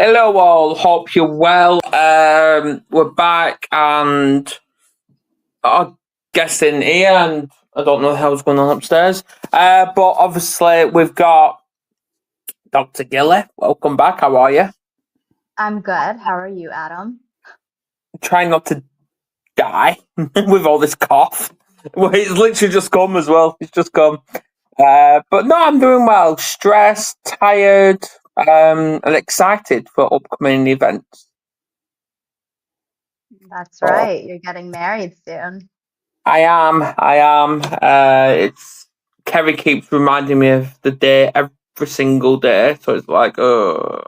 Hello all, hope you're well. We're back and our guest in here, and I don't know the hell's going on upstairs. But obviously we've got Dr. Gilly. Welcome back, how are you? I'm good. How are you, Adam? Trying not to die with all this cough. Well, it's literally just come as well. It's just come. But no, I'm doing well. Stressed, tired, and excited for upcoming events. That's right. You're getting married soon. I am. It's Kerry keeps reminding me of the day every single day, so it's like, oh,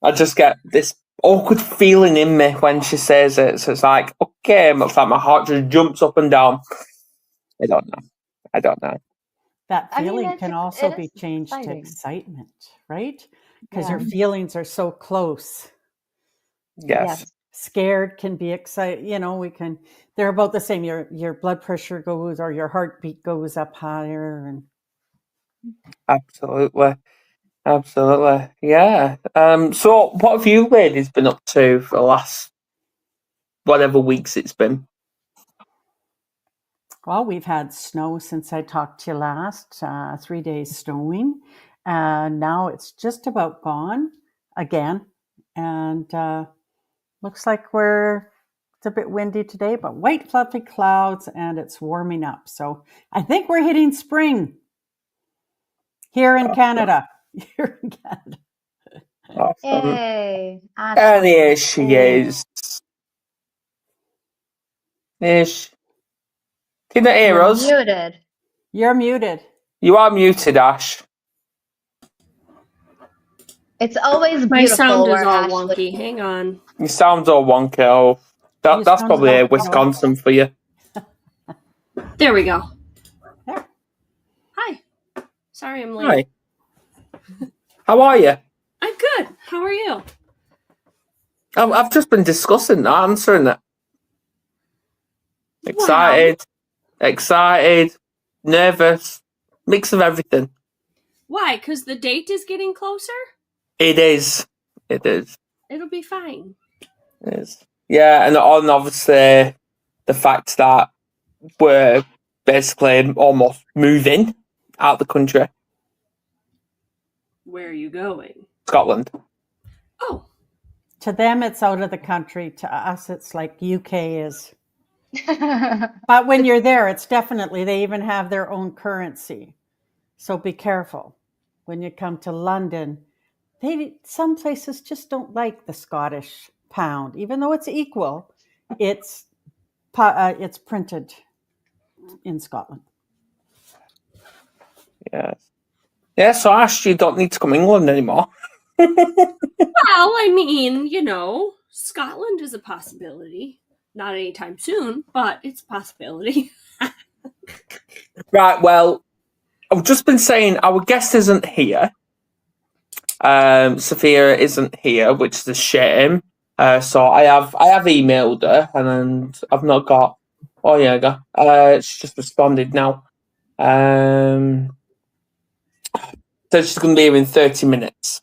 I just get this awkward feeling in me when she says it. So it's like, okay, it's like my heart just jumps up and down. I don't know. That feeling can also be changed to excitement, right? Because your feelings are so close. Yes. Scared can be excited. They're about the same. Your blood pressure goes, or your heartbeat goes up higher. And Absolutely. Yeah. So what have you ladies been up to for the last whatever weeks it's been? Well, we've had snow since I talked to you last, 3 days snowing. And now it's just about gone again. And looks like it's a bit windy today, but white fluffy clouds, and it's warming up. So I think we're hitting spring here in Canada. Awesome. Yay. And here she is. Ish. Can you hear us? Muted. You're muted. You are muted, Ash. It's always beautiful. My sound is all Ashley. wonky. Hang on. Your sound's all wonky. Oh, that's probably Wisconsin for you. There we go. There. Hi. Sorry I'm late. Hi. How are you? I'm good. How are you? I've just been discussing that, answering it. Excited, nervous, mix of everything. Why? Because the date is getting closer? It is. It'll be fine. It is. Yeah, and obviously the fact that we're basically almost moving out the country. Where are you going? Scotland. Oh. To them, it's out of the country. To us, it's like UK is. But when you're there, it's definitely, they even have their own currency. So be careful. When you come to London, some places just don't like the Scottish pound, even though it's equal. It's printed in Scotland. Yes. Yeah, so Ash, you don't need to come to England anymore. Well, I mean, Scotland is a possibility. Not anytime soon, but it's a possibility. Right, well, I've just been saying our guest isn't here. Sophia isn't here, which is a shame. So I have emailed her, and I've not got. Oh yeah, she just responded now. So she's going to be here in 30 minutes.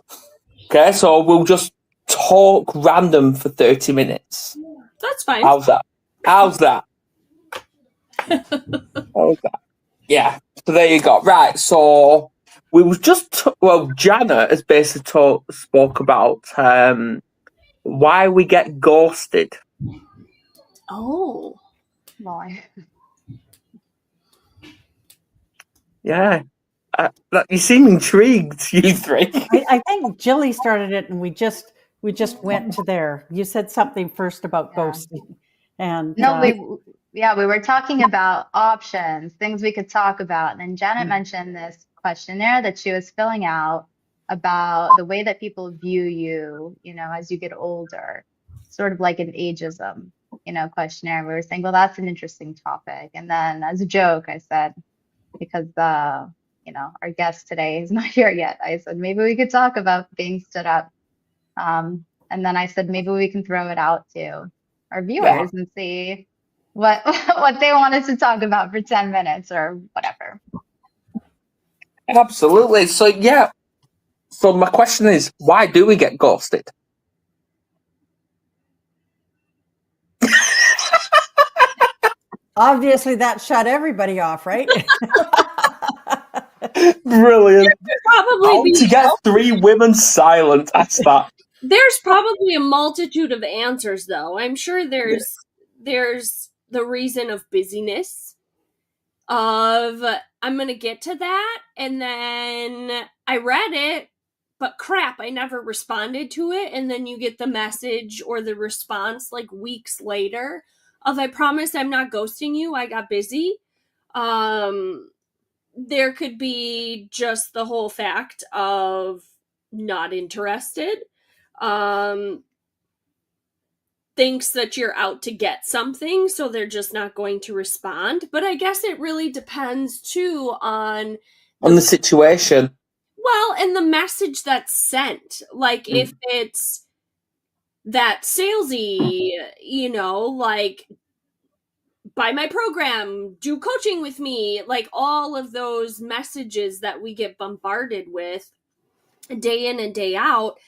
Okay, so we'll just talk random for 30 minutes. That's fine. How's that? Yeah. So there you go. Right. So we was just Janet has basically spoke about why we get ghosted. Oh. Why? Yeah. You seem intrigued, you three. I think Gilly started it, and we just went to there. You said something first about ghosting, and we were talking about options, things we could talk about, and then Janet mentioned this questionnaire that she was filling out about the way that people view you, as you get older, sort of like an ageism, questionnaire. We were saying, well, that's an interesting topic, and then as a joke, I said, because our guest today is not here yet. I said, maybe we could talk about being stood up. And then I said, maybe we can throw it out to our viewers and see what they want us to talk about for 10 minutes or whatever. Absolutely. So, yeah, So my question is, why do we get ghosted? Obviously, that shut everybody off, right? Brilliant. Probably How be to get 3 women silent? That's that. There's probably a multitude of answers, though. I'm sure there's the reason of busyness. Of I'm gonna get to that, and then I read it, but crap, I never responded to it, and then you get the message or the response like weeks later of I promise I'm not ghosting you. I got busy. There could be just the whole fact of not interested. Thinks that you're out to get something, so they're just not going to respond. But I guess it really depends too on the situation. Well, and the message that's sent. Like if it's that salesy, like buy my program, do coaching with me, like all of those messages that we get bombarded with day in and day out.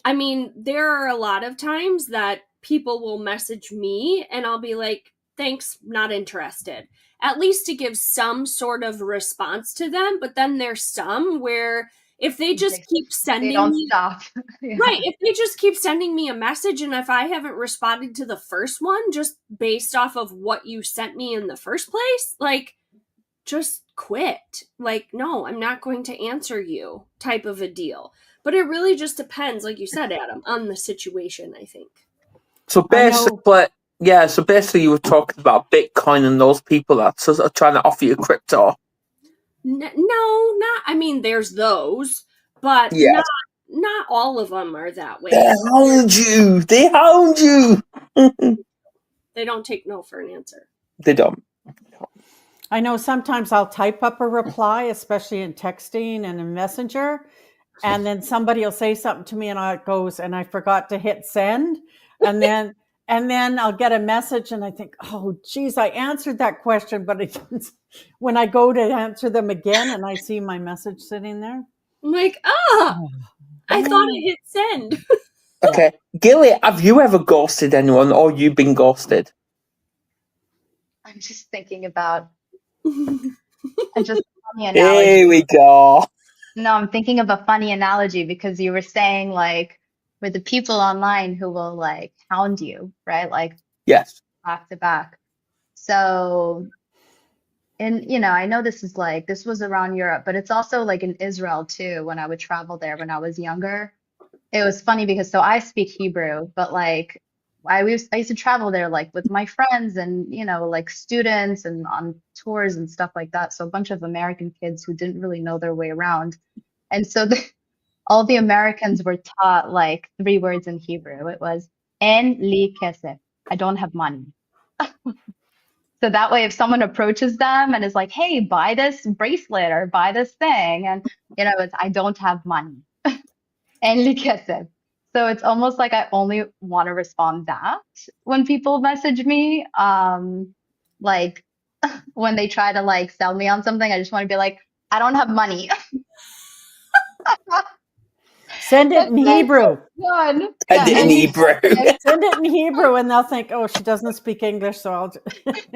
I mean, there are a lot of times that people will message me and I'll be like, thanks, not interested. At least to give some sort of response to them. But then there's some where if they just keep sending They don't me stop. Yeah. right, if they just keep sending me a message and if I haven't responded to the first one just based off of what you sent me in the first place, like just quit. Like, no, I'm not going to answer you type of a deal. But it really just depends, like you said, Adam, on the situation, I think. So basically, you were talking about Bitcoin and those people that are trying to offer you crypto. No, not. I mean, there's those, but not all of them are that way. They hound you. They hound you. They don't take no for an answer. They don't. I know sometimes I'll type up a reply, especially in texting and in Messenger, and then somebody will say something to me and it goes, and I forgot to hit send. And then I'll get a message and I think, oh, geez, I answered that question. But when I go to answer them again and I see my message sitting there. I'm like, I thought I hit send. Okay. Gilly, have you ever ghosted anyone or you been ghosted? I'm just thinking about just a funny analogy. Here we go. No, I'm thinking of a funny analogy because you were saying like with the people online who will like hound you, right? Like Yes. back to back. So, and I know this was around Europe, but it's also like in Israel too, when I would travel there when I was younger. It was funny because so I speak Hebrew, but like I used to travel there like with my friends and like students and on tours and stuff like that. So a bunch of American kids who didn't really know their way around. And so all the Americans were taught like 3 words in Hebrew. It was en li kesef. I don't have money. So that way, if someone approaches them and is like, hey, buy this bracelet or buy this thing, and it's I don't have money. En li kesef. So it's almost like I only want to respond that when people message me. Like when they try to like sell me on something, I just want to be like, I don't have money. Send it in Hebrew. Send it in Hebrew. Send it in Hebrew and they'll think, oh, she doesn't speak English, so I'll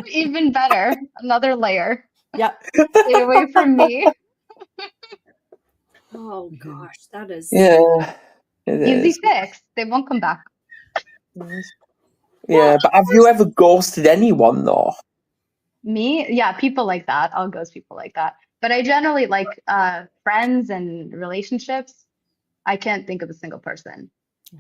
even better. Another layer. Yeah. Stay away from me. Oh gosh, that is Easy fix. They won't come back. Yeah, but have you ever ghosted anyone though? Me? Yeah, people like that. I'll ghost people like that. But I generally like friends and relationships. I can't think of a single person.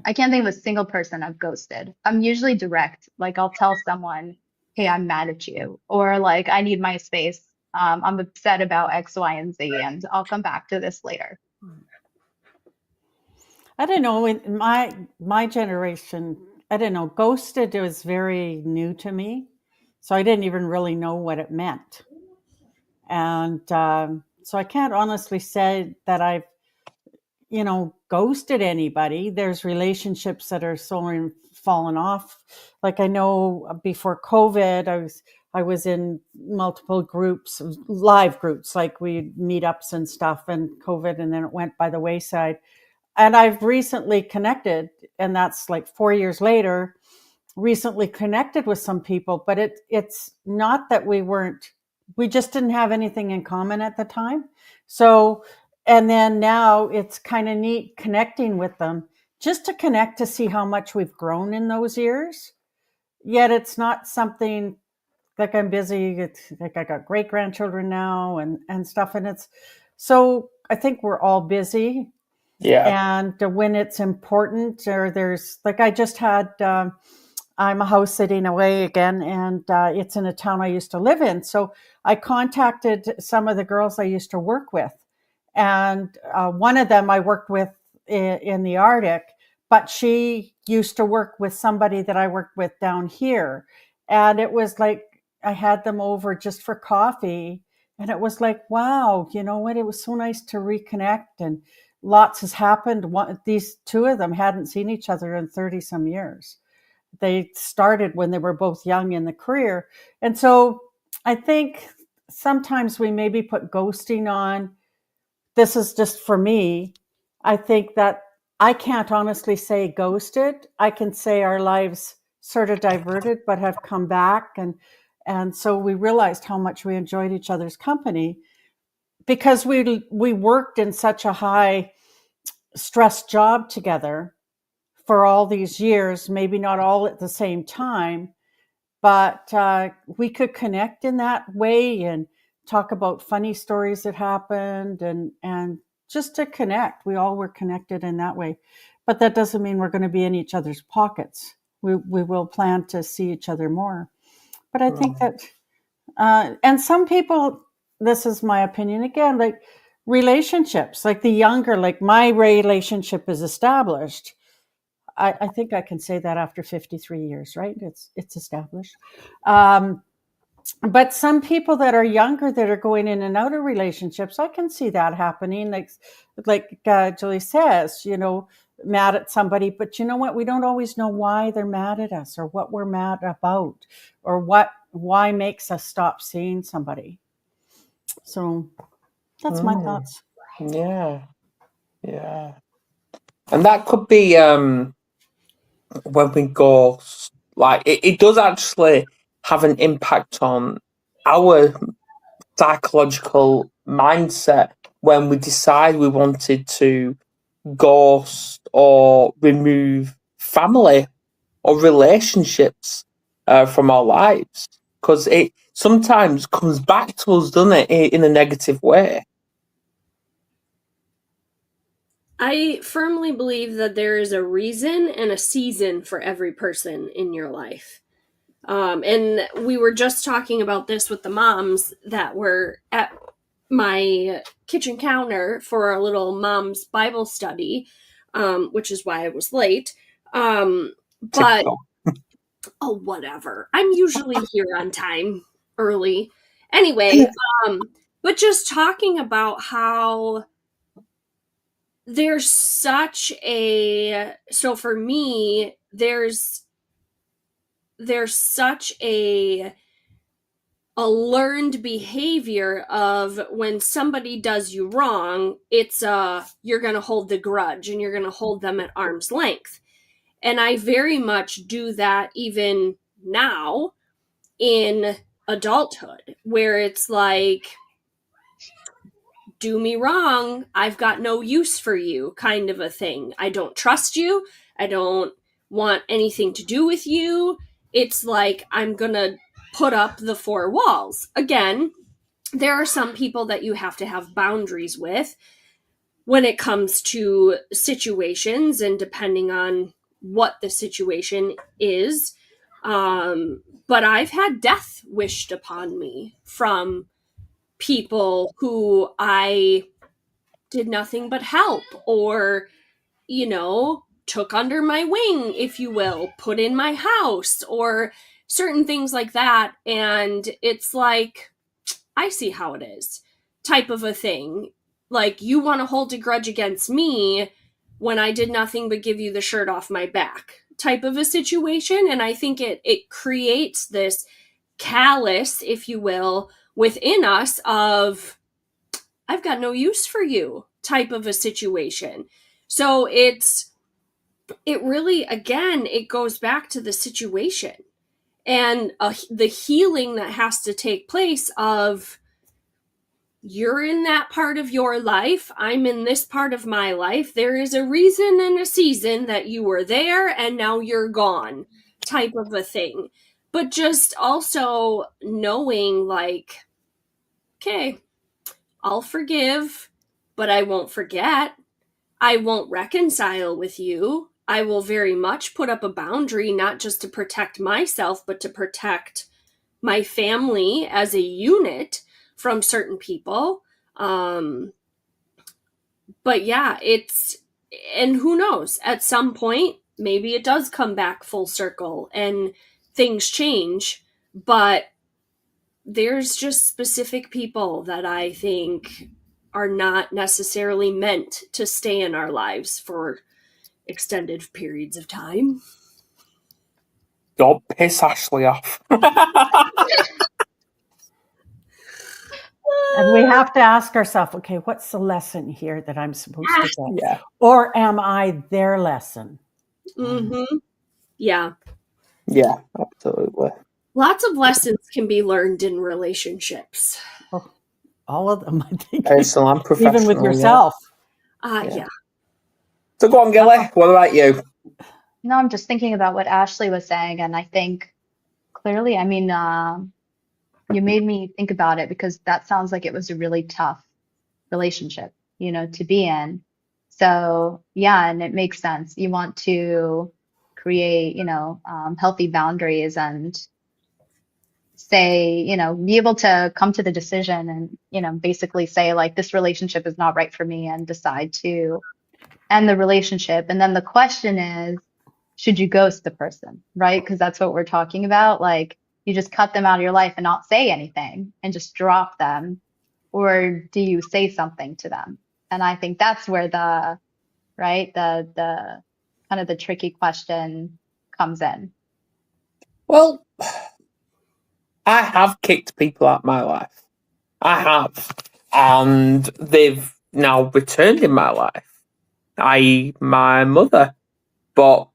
I can't think of a single person I've ghosted. I'm usually direct. Like I'll tell someone, hey, I'm mad at you, or like I need my space. I'm upset about X, Y, and Z, and I'll come back to this later. I don't know. In my generation, I don't know. Ghosted was very new to me, so I didn't even really know what it meant, and so I can't honestly say that I've ghosted anybody. There's relationships that are fallen off. Like I know before COVID, I was in multiple groups, live groups, like we meetups and stuff, and COVID, and then it went by the wayside. And I've recently connected, and that's like 4 years later, recently connected with some people, but it's not that we just didn't have anything in common at the time. So, and then now it's kind of neat connecting with them, just to connect, to see how much we've grown in those years. Yet it's not something like I'm busy. It's like I got great grandchildren now and stuff. And it's, so I think we're all busy. Yeah. And when it's important, or there's, like I just had, I'm a house sitting away again, and it's in a town I used to live in. So I contacted some of the girls I used to work with. And one of them I worked with in the Arctic, but she used to work with somebody that I worked with down here. And it was like, I had them over just for coffee. And it was like, wow, you know what? It was so nice to reconnect, and lots has happened. These two of them hadn't seen each other in 30 some years. They started when they were both young in the career. And so I think sometimes we maybe put ghosting on. This is just for me. I think that I can't honestly say ghosted. I can say our lives sort of diverted, but have come back. And so we realized how much we enjoyed each other's company, because we worked in such a high stress job together for all these years, maybe not all at the same time, but we could connect in that way and talk about funny stories that happened, and just to connect. We all were connected in that way. But that doesn't mean we're going to be in each other's pockets. We will plan to see each other more. But I think that, and some people, this is my opinion again, like relationships, like the younger, like my relationship is established. I think I can say that after 53 years, right? It's established. But some people that are younger that are going in and out of relationships, I can see that happening. Like Julie says, mad at somebody, but you know what? We don't always know why they're mad at us, or what we're mad about, or why makes us stop seeing somebody. So that's my thoughts. Yeah. And that could be when we go, like, it does actually have an impact on our psychological mindset when we decide we wanted to ghost or remove family or relationships from our lives, because it sometimes comes back to us, doesn't it, in a negative way. I firmly believe that there is a reason and a season for every person in your life. And we were just talking about this with the moms that were at my kitchen counter for a little mom's Bible study, which is why I was late. But, oh, whatever. I'm usually here on time, early. Anyway, but just talking about how there's such a, so for me, there's such a learned behavior of when somebody does you wrong, it's you're going to hold the grudge and you're going to hold them at arm's length. And I very much do that even now in adulthood, where it's like, do me wrong, I've got no use for you, kind of a thing. I don't trust you. I don't want anything to do with you. It's like, I'm going to put up the four walls. Again, there are some people that you have to have boundaries with when it comes to situations, and depending on what the situation is. But I've had death wished upon me from people who I did nothing but help, or, took under my wing, if you will, put in my house, or certain things like that. And it's like, I see how it is, type of a thing. Like, you want to hold a grudge against me when I did nothing but give you the shirt off my back, type of a situation. And I think it creates this callous, if you will, within us of, I've got no use for you type of a situation. So it really, again, it goes back to the situation and the healing that has to take place of, you're in that part of your life, I'm in this part of my life. There is a reason and a season that you were there and now you're gone type of a thing. But just also knowing like, okay, I'll forgive, but I won't forget. I won't reconcile with you. I will very much put up a boundary, not just to protect myself, but to protect my family as a unit from certain people. But yeah, and who knows, at some point, maybe it does come back full circle and things change, but there's just specific people that I think are not necessarily meant to stay in our lives for extended periods of time. Don't piss Ashley off. And we have to ask ourselves, okay, what's the lesson here that I'm supposed to get? Yeah. Or am I their lesson? Mm-hmm. Yeah. Yeah, absolutely. Lots of lessons can be learned in relationships. Oh, all of them, I think. Personal and professional. Even with yourself. Yeah. So go on, Gilly. What about you? No, I'm just thinking about what Ashley was saying, and I think clearly, I mean, you made me think about it because that sounds like it was a really tough relationship, to be in. So yeah, and it makes sense. You want to create, healthy boundaries and say, be able to come to the decision and, basically say like, this relationship is not right for me and decide to end the relationship. And then the question is, should you ghost the person, right? Because that's what we're talking about. Like, you just cut them out of your life and not say anything and just drop them, or do you say something to them? And I think that's where the kind of the tricky question comes in. Well, I have kicked people out of my life. I have. And they've now returned in my life, i.e. my mother. But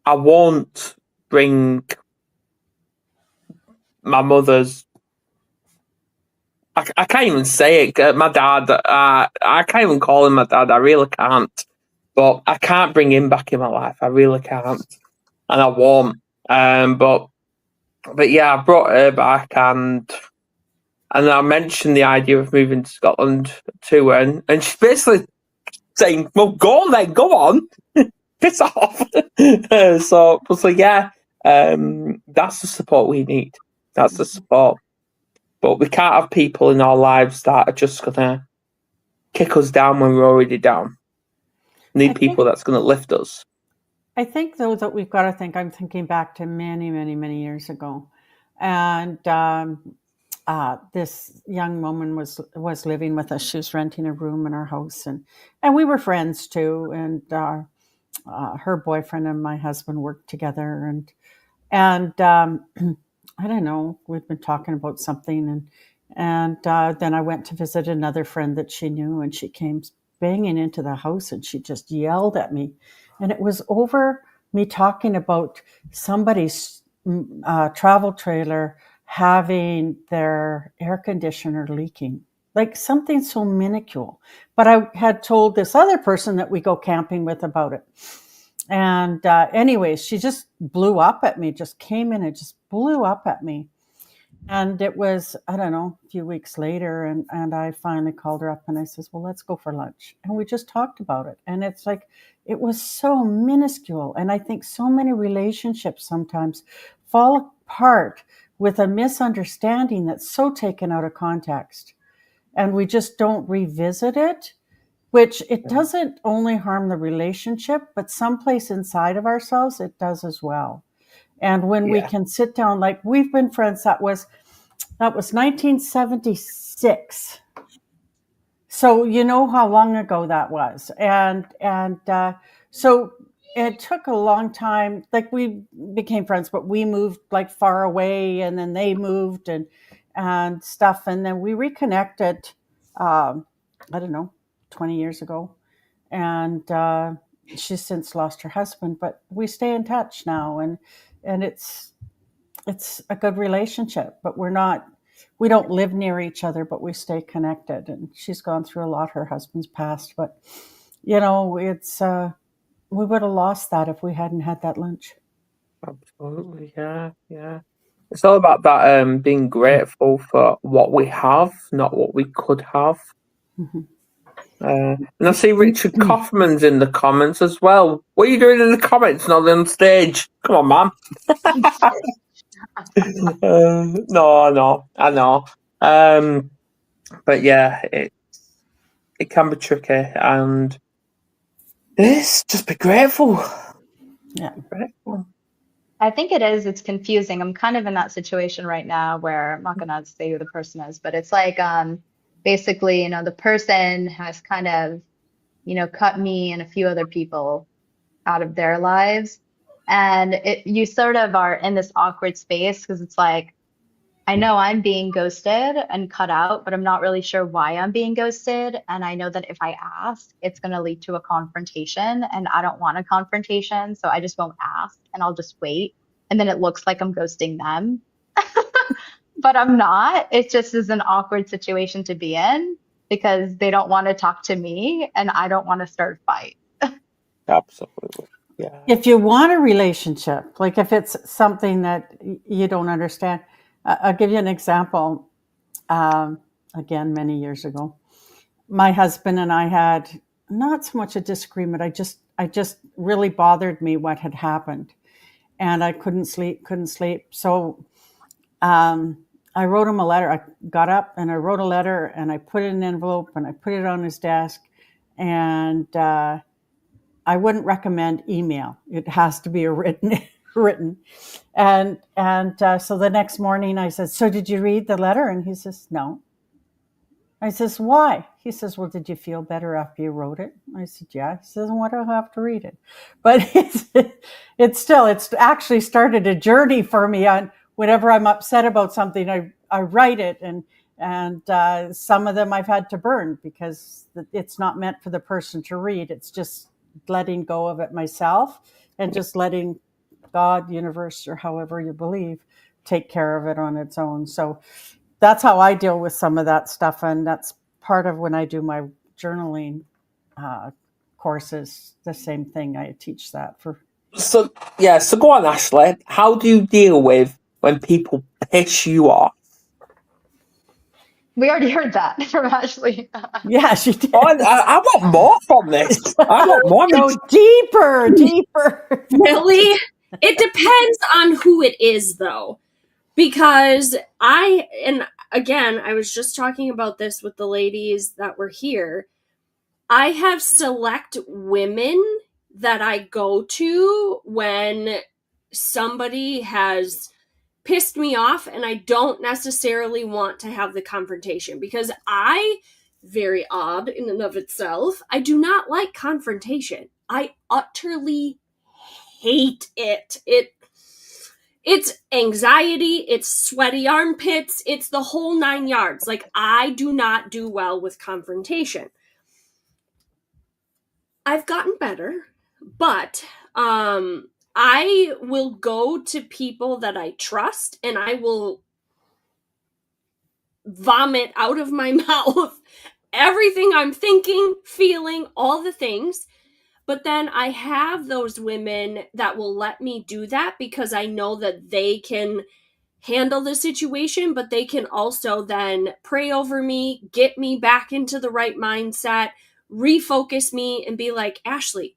I won't bring my mother's... I can't even say it. My dad, I can't even call him my dad. I really can't. But I can't bring him back in my life. I really can't. And I won't. But yeah, I brought her back and I mentioned the idea of moving to Scotland to her. And she's basically saying, well, go then, go on. Piss off. So yeah, that's the support we need. That's the support. But we can't have people in our lives that are just going to kick us down when we're already down. We need people that's going to lift us. I think, though, that we've got to think, I'm thinking back to many, many, many years ago. And this young woman was living with us. She was renting a room in our house. And we were friends, too. And her boyfriend and my husband worked together. And I don't know, we'd been talking about something. And then I went to visit another friend that she knew. And she came banging into the house and she just yelled at me. And it was over me talking about somebody's travel trailer having their air conditioner leaking, like something so minuscule. But I had told this other person that we go camping with about it. And anyways, she just blew up at me, just came in and just blew up at me. And it was, I don't know, a few weeks later, and I finally called her up and I says, well, let's go for lunch. And we just talked about it. And it's like, it was so minuscule. And I think so many relationships sometimes fall apart with a misunderstanding that's so taken out of context. And we just don't revisit it, which it doesn't only harm the relationship, but someplace inside of ourselves, it does as well. And when we can sit down, like we've been friends, that was 1976. So you know how long ago that was. And so it took a long time. Like, we became friends, but we moved like far away, and then they moved and stuff, and then we reconnected. I don't know, 20 years ago, and she's since lost her husband, but we stay in touch now, and it's a good relationship. But we don't live near each other, but we stay connected. And she's gone through a lot. Her husband's passed, but it's we would have lost that if we hadn't had that lunch. Absolutely, yeah. It's all about that being grateful for what we have, not what we could have. Mm-hmm. And I see Richard Kaufman's in the comments as well. What are you doing in the comments, not on stage? Come on, man. No, I know. But yeah, it can be tricky, and just be grateful. Yeah. Be grateful. I think it is. It's confusing. I'm kind of in that situation right now where I'm not gonna say who the person is, but it's like basically, the person has kind of, cut me and a few other people out of their lives. And you sort of are in this awkward space because it's like, I know I'm being ghosted and cut out, but I'm not really sure why I'm being ghosted. And I know that if I ask, it's going to lead to a confrontation, and I don't want a confrontation. So I just won't ask, and I'll just wait. And then it looks like I'm ghosting them, but I'm not. It just is an awkward situation to be in because they don't want to talk to me and I don't want to start a fight. Absolutely. Yeah. If you want a relationship, like if it's something that you don't understand, I'll give you an example. Again, many years ago, my husband and I had not so much a disagreement. I just really bothered me what had happened, and I couldn't sleep. So I wrote him a letter. I got up and I wrote a letter, and I put it in an envelope, and I put it on his desk. And I wouldn't recommend email. It has to be a written. And so the next morning I said, "So did you read the letter?" And he says, "No." I says, "Why?" He says, "Well, did you feel better after you wrote it?" I said, "Yeah." He says, "Why do I have to read it?" But it's actually started a journey for me on whenever I'm upset about something, I write it, and some of them I've had to burn because it's not meant for the person to read. It's just letting go of it myself and just letting God, universe, or however you believe, take care of it on its own. So that's how I deal with some of that stuff. And that's part of when I do my journaling courses, the same thing. I teach that for. So go on, Ashley. How do you deal with when people piss you off? We already heard that from Ashley. Yeah, she did. I want more from this. I want more. Go deeper. Really? It depends on who it is, though. Because and again, I was just talking about this with the ladies that were here. I have select women that I go to when somebody has pissed me off and I don't necessarily want to have the confrontation, because very odd in and of itself, I do not like confrontation. I utterly hate it. It's anxiety, it's sweaty armpits, it's the whole 9 yards. Like, I do not do well with confrontation. I've gotten better, but I will go to people that I trust and I will vomit out of my mouth everything I'm thinking, feeling, all the things. But then I have those women that will let me do that because I know that they can handle the situation, but they can also then pray over me, get me back into the right mindset, refocus me, and be like, "Ashley,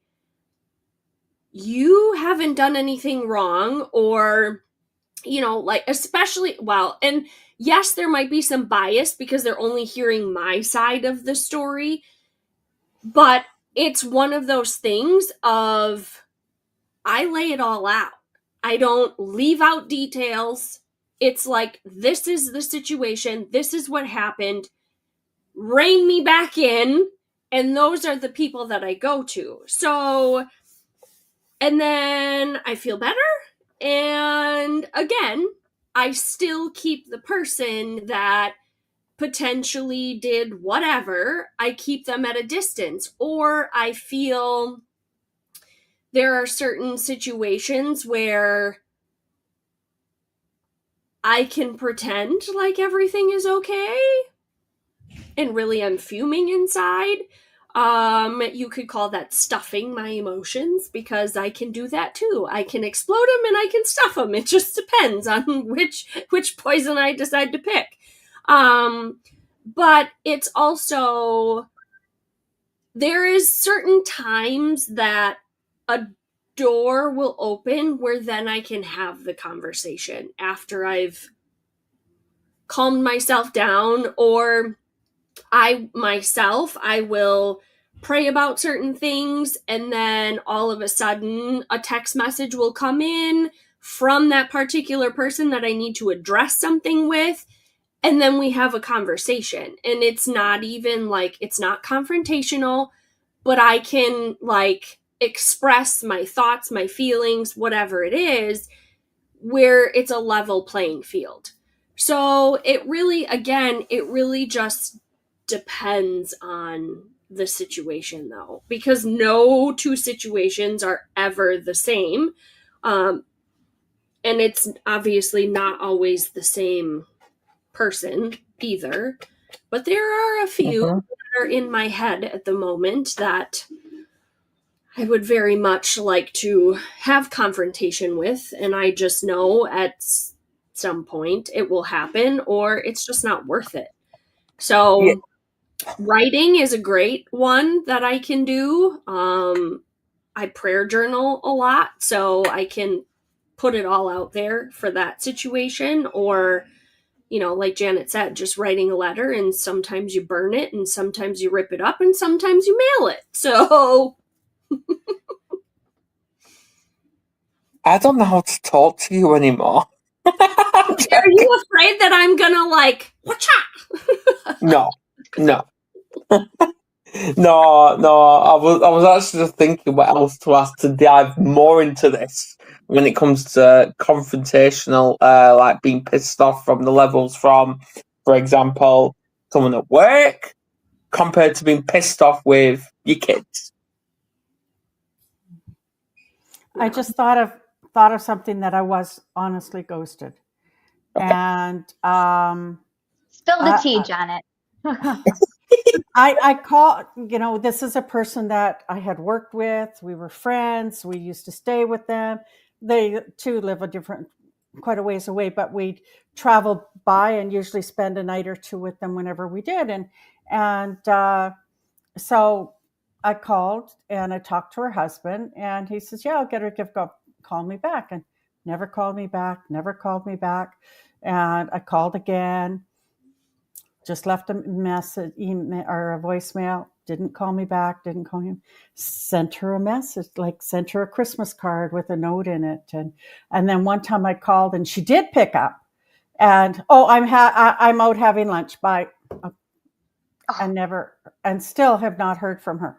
you haven't done anything wrong," or, like, especially, and yes, there might be some bias because they're only hearing my side of the story, but it's one of those things of, I lay it all out. I don't leave out details. It's like, this is the situation. This is what happened. Rein me back in. And those are the people that I go to. So And then I feel better. And again, I still keep the person that potentially did whatever, I keep them at a distance. Or I feel there are certain situations where I can pretend like everything is okay and really I'm fuming inside. You could call that stuffing my emotions, because I can do that too. I can explode them and I can stuff them. It just depends on which poison I decide to pick. But it's also, there is certain times that a door will open where then I can have the conversation after I've calmed myself down, or I will pray about certain things, and then all of a sudden a text message will come in from that particular person that I need to address something with, and then we have a conversation. And it's not even like, it's not confrontational, but I can like express my thoughts, my feelings, whatever it is, where it's a level playing field. So it really, again, it really just depends on the situation, though, because no two situations are ever the same. And it's obviously not always the same person either. But there are a few that are in my head at the moment that I would very much like to have confrontation with, and I just know at some point it will happen, or it's just not worth it. So Yeah. writing is a great one that I can do. I prayer journal a lot, so I can put it all out there for that situation. Or, you know, like Janet said, just writing a letter, and sometimes you burn it, and sometimes you rip it up, and sometimes you mail it. So I don't know how to talk to you anymore. are you afraid that I'm gonna like, whatcha? No. No, I was actually just thinking what else to ask to dive more into this when it comes to confrontational, like being pissed off from the levels from, for example, someone at work compared to being pissed off with your kids. I just thought of something that I was honestly ghosted. Okay. And Spill the tea, Janet. I call, this is a person that I had worked with. We were friends. We used to stay with them. They too live quite a ways away, but we'd travel by and usually spend a night or two with them whenever we did. And so I called and I talked to her husband, and he says, "Yeah, I'll get her gift. Call me back." And never called me back. And I called again. Just left a message, email, or a voicemail. Didn't call me back. Didn't call him. Sent her a message, like sent her a Christmas card with a note in it. And then one time I called and she did pick up. And I'm out having lunch. Bye. And still have not heard from her.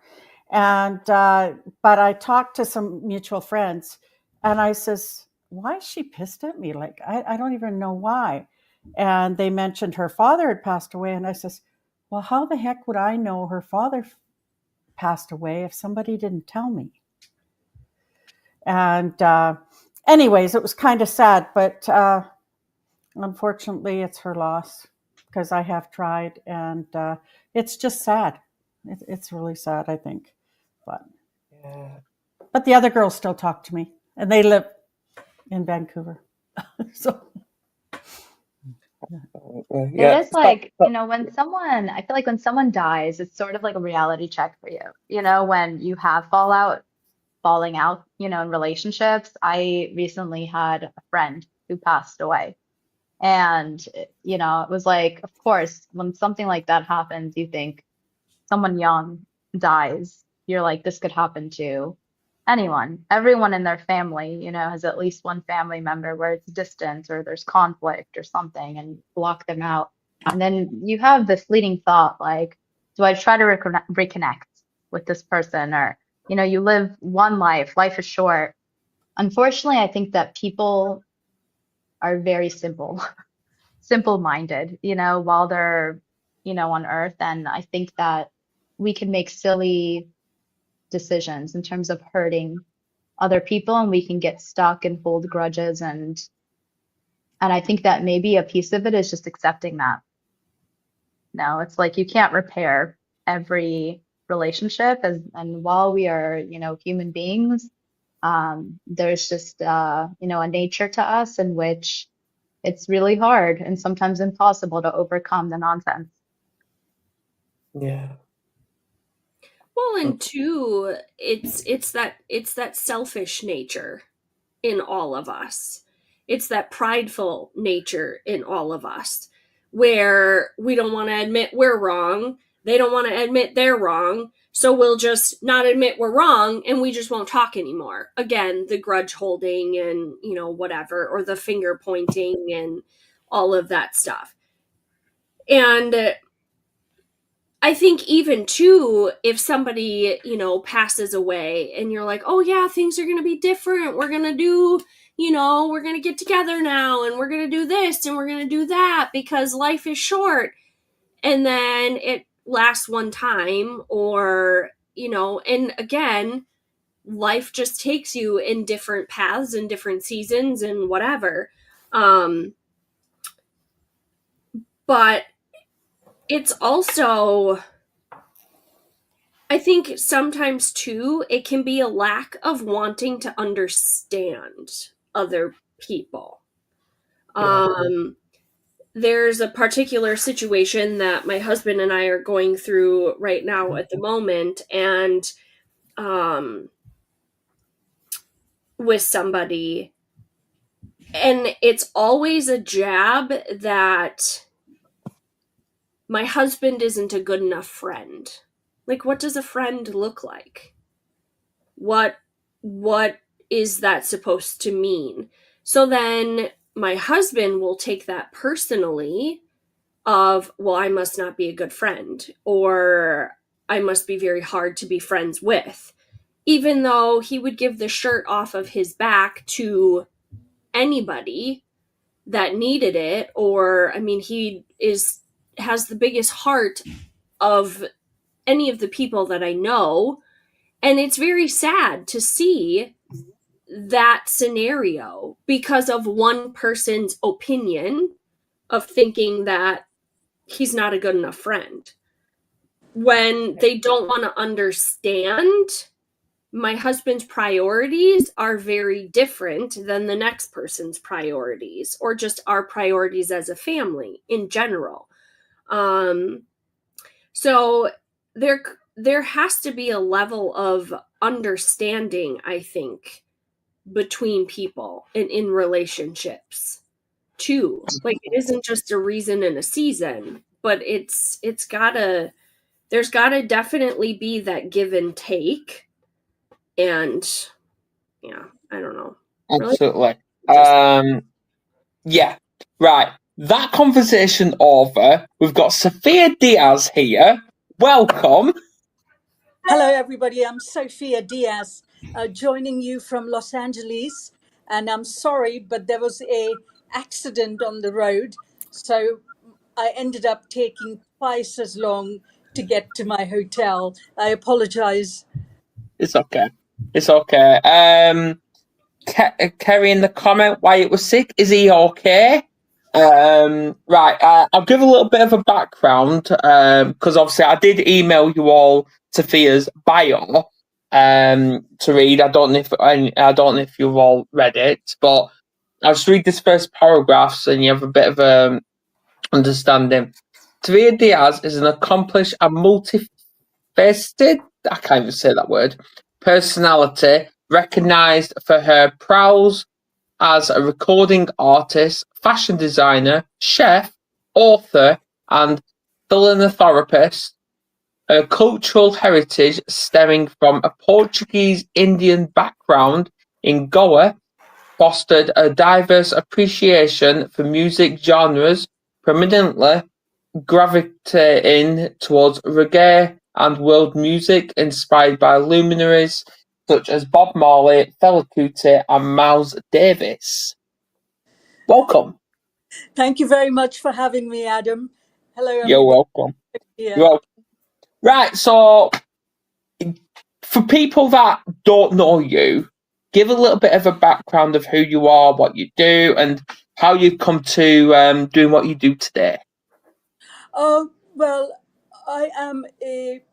And but I talked to some mutual friends, and I says, "Why is she pissed at me? Like I don't even know why." And they mentioned her father had passed away. And I says, "Well, how the heck would I know her father passed away if somebody didn't tell me?" And anyways, it was kind of sad, but unfortunately it's her loss, because I have tried, and it's just sad. It's really sad, I think. But the other girls still talk to me, and they live in Vancouver. So It is like, when someone, I feel like when someone dies, it's sort of like a reality check for you. When you have falling out, in relationships. I recently had a friend who passed away. And, it was like, of course, when something like that happens, you think someone young dies, you're like, this could happen to anyone. Everyone in their family, has at least one family member where it's distance or there's conflict or something, and block them out. And then you have this fleeting thought, like, do I try to reconnect with this person, or You know, you live one life. Life is short. Unfortunately, I think that people are very simple-minded, you know, while they're, you know, on Earth. And I think that we can make silly decisions in terms of hurting other people, and we can get stuck and hold grudges. And I think that maybe a piece of it is just accepting that. No, it's like you can't repair every relationship, and while we are, you know, human beings, there's just you know, a nature to us in which it's really hard and sometimes impossible to overcome the nonsense. Yeah. Well, and two, it's that selfish nature in all of us. It's that prideful nature in all of us, where we don't want to admit we're wrong. They don't want to admit they're wrong. So we'll just not admit we're wrong, and we just won't talk anymore. Again, the grudge holding and, you know, whatever, or the finger pointing and all of that stuff. And I think even too, if somebody, you know, passes away and you're like, oh yeah, things are going to be different. We're going to do, you know, we're going to get together now, and we're going to do this and we're going to do that because life is short. And then it lasts one time, or, you know, and again, life just takes you in different paths and different seasons and whatever. But it's also, I think sometimes too, it can be a lack of wanting to understand other people. There's a particular situation that my husband and I are going through right now at the moment, and with somebody, and it's always a jab that my husband isn't a good enough friend. Like, what does a friend look like? What is that supposed to mean? So then my husband will take that personally of, well, I must not be a good friend, or I must be very hard to be friends with, even though he would give the shirt off of his back to anybody that needed it. Or, I mean, he has the biggest heart of any of the people that I know. And it's very sad to see that scenario because of one person's opinion of thinking that he's not a good enough friend. When they don't want to understand, my husband's priorities are very different than the next person's priorities, or just our priorities as a family in general. So there has to be a level of understanding, I think, between people and in relationships too. Like, it isn't just a reason and a season, but there's gotta definitely be that give and take. And yeah, I don't know. Absolutely. Yeah. Right. That conversation over. We've got Sophia Dias here. Welcome. Hello, everybody. I'm Sophia Dias, joining you from Los Angeles. And I'm sorry, but there was a accident on the road. So I ended up taking twice as long to get to my hotel. I apologize. It's okay. It's okay. Kerry in the comment, Wyatt was sick. Is he okay? Right. I'll give a little bit of a background because obviously I did email you all Sophia's bio to read. I don't know if you've all read it, but I'll just read this first paragraph so you have a bit of understanding. Sophia Dias is an accomplished and multifaceted, I can't even say that word, personality recognized for her prowess as a recording artist, fashion designer, chef, author, and philanthropist. Her cultural heritage stemming from a Portuguese-Indian background in Goa fostered a diverse appreciation for music genres, prominently gravitating towards reggae and world music inspired by luminaries such as Bob Marley, Fela Kuti, and Miles Davis. Welcome. Thank you very much for having me, Adam. Hello, You're everybody. welcome. Yeah. You're welcome. Right, so for people that don't know you, give a little bit of a background of who you are, what you do, and how you've come to doing what you do today. Well, I am a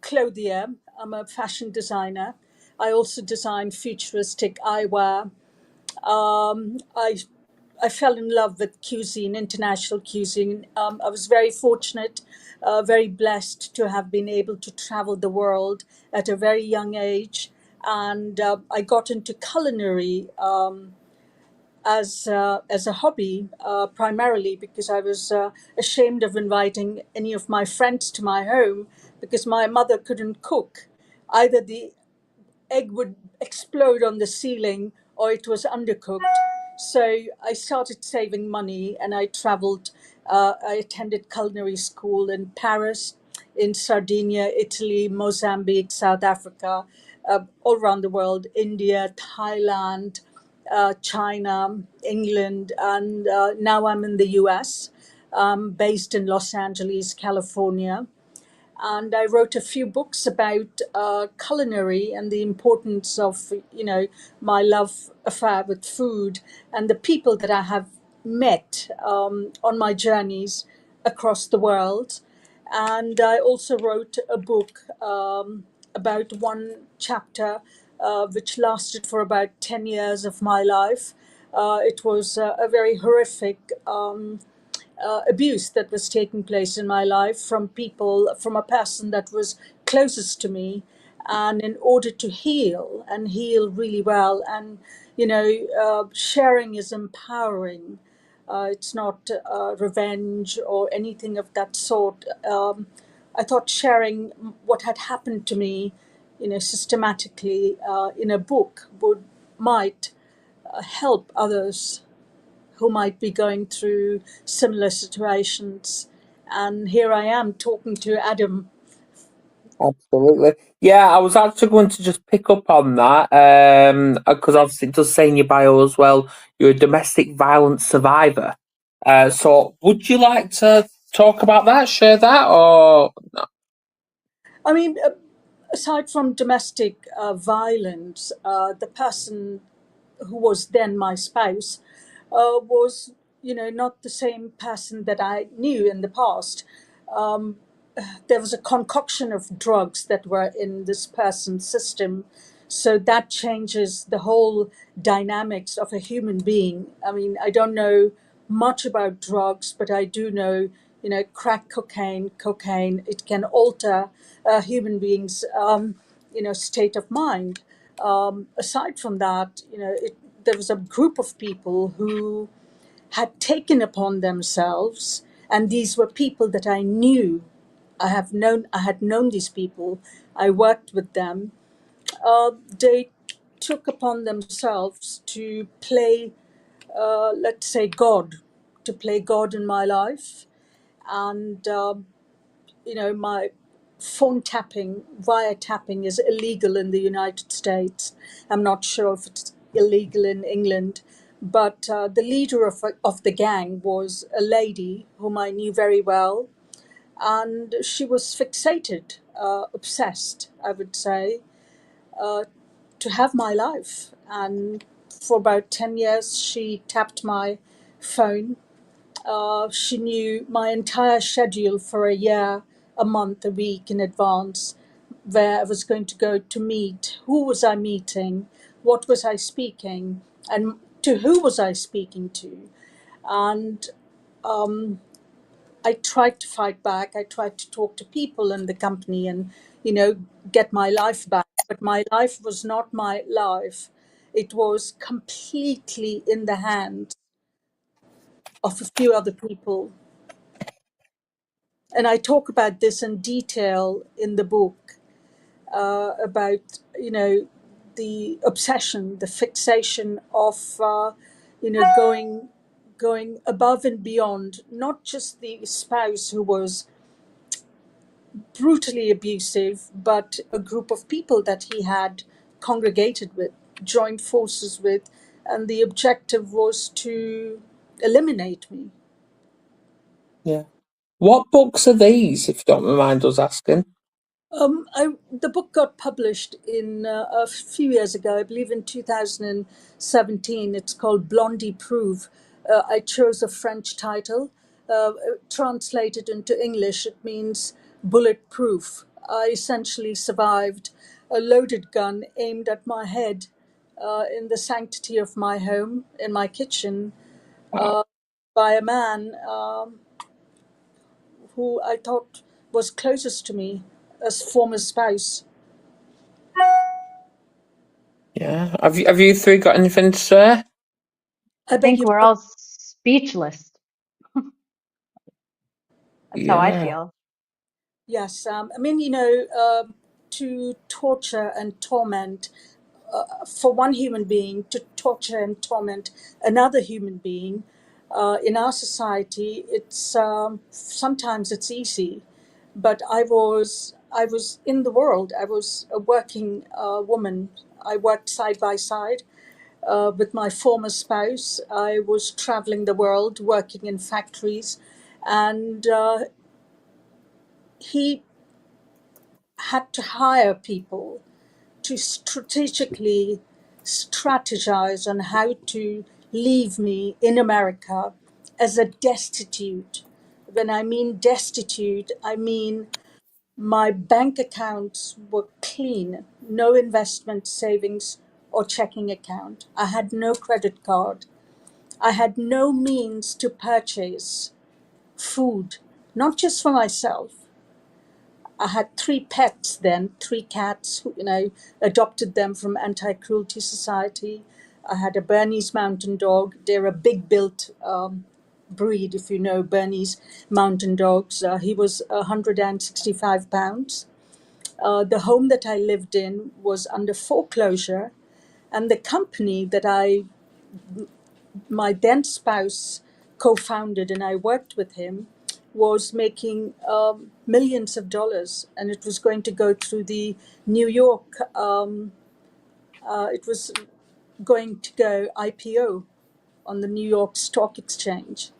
clothier. I'm a fashion designer. I also design futuristic eyewear. I fell in love with cuisine, international cuisine. I was very fortunate, very blessed to have been able to travel the world at a very young age. And I got into culinary as a hobby, primarily because I was ashamed of inviting any of my friends to my home because my mother couldn't cook. Either the egg would explode on the ceiling or it was undercooked. So I started saving money and I traveled. I attended culinary school in Paris, in Sardinia, Italy, Mozambique, South Africa, all around the world, India, Thailand, China, England, and now I'm in the US, based in Los Angeles, California. And I wrote a few books about culinary and the importance of, my love affair with food and the people that I have met on my journeys across the world. And I also wrote a book about one chapter which lasted for about 10 years of my life. It was a very horrific abuse that was taking place in my life from people, from a person that was closest to me. And in order to heal and heal really well, and sharing is empowering. It's not revenge or anything of that sort. I thought sharing what had happened to me, systematically in a book might help others who might be going through similar situations. And here I am talking to Adam. Absolutely. Yeah, I was actually going to just pick up on that because obviously it does say in your bio as well, you're a domestic violence survivor. So would you like to talk about that, share that, or no? I mean, aside from domestic violence, the person who was then my spouse was, not the same person that I knew in the past. Um, there was a concoction of drugs that were in this person's system. So that changes the whole dynamics of a human being. I mean, I don't know much about drugs, but I do know, crack cocaine, it can alter a human being's, state of mind. Aside from that, there was a group of people who had taken upon themselves, and these were people that I knew. I had known these people. I worked with them. They took upon themselves to play, let's say, God, to play God in my life. And, my phone tapping, wiretapping is illegal in the United States. I'm not sure if it's illegal in England. But the leader of the gang was a lady whom I knew very well, and she was fixated, obsessed, I would say, uh, to have my life. And for about 10 years, she tapped my phone. She knew my entire schedule for a year, a month, a week in advance, where I was going to go to meet, who was I meeting, what was I speaking, and to who was I speaking to. And I tried to fight back. I tried to talk to people in the company and, get my life back. But my life was not my life. It was completely in the hands of a few other people. And I talk about this in detail in the book, about, the obsession, the fixation of, going above and beyond, not just the spouse who was brutally abusive, but a group of people that he had congregated with, joined forces with, and the objective was to eliminate me. Yeah. What books are these, if you don't mind us asking? The book got published in a few years ago, I believe in 2017. It's called Blondie Prove. I chose a French title. Translated into English, it means bulletproof. I essentially survived a loaded gun aimed at my head in the sanctity of my home, in my kitchen, Wow. by a man who I thought was closest to me as former spouse. Yeah. Have you three got anything to say? I I beg think your we're pardon. all speechless. That's how I Yeah. feel. Yes, I mean, to torture and torment, for one human being to torture and torment another human being, in our society, it's sometimes it's easy, but I was in the world. I was a working woman. I worked side by side with my former spouse. I was traveling the world, working in factories, and he had to hire people to strategically strategize on how to leave me in America as a destitute. When I mean destitute, I mean my bank accounts were clean, no investment savings or checking account. I had no credit card. I had no means to purchase food, not just for myself. I had three pets then, three cats, adopted them from Anti-Cruelty Society. I had a Bernese Mountain Dog. They're a big built breed, if you know Bernese Mountain Dogs. He was 165 pounds. The home that I lived in was under foreclosure, and the company that my then spouse co-founded and I worked with him was making millions of dollars, and it was going to go through the New York. It was going to go IPO on the New York Stock Exchange.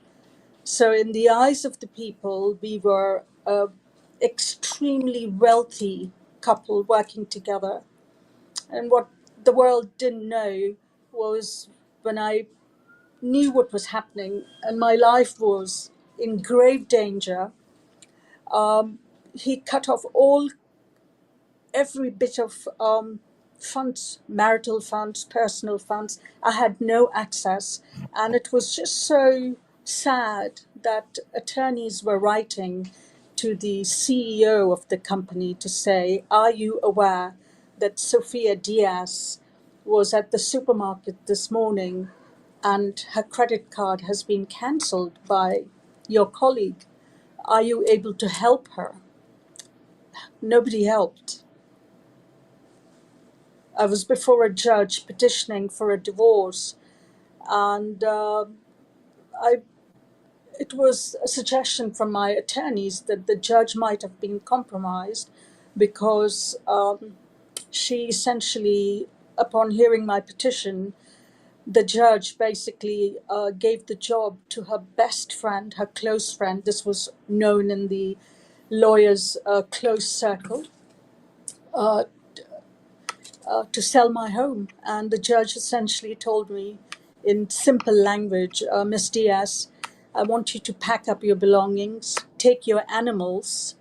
So, in the eyes of the people, we were a extremely wealthy couple working together. And what the world didn't know was when I knew what was happening and my life was in grave danger, he cut off every bit of funds, marital funds, personal funds. I had no access. And it was just so sad that attorneys were writing to the CEO of the company to say, are you aware that Sophia Dias was at the supermarket this morning and her credit card has been cancelled by your colleague? Are you able to help her? Nobody helped. I was before a judge petitioning for a divorce, and I, it was a suggestion from my attorneys that the judge might have been compromised because she essentially, upon hearing my petition, the judge basically gave the job to her best friend, her close friend. This was known in the lawyers' close circle. To sell my home. And the judge essentially told me in simple language, Miss Diaz, I want you to pack up your belongings, take your animals,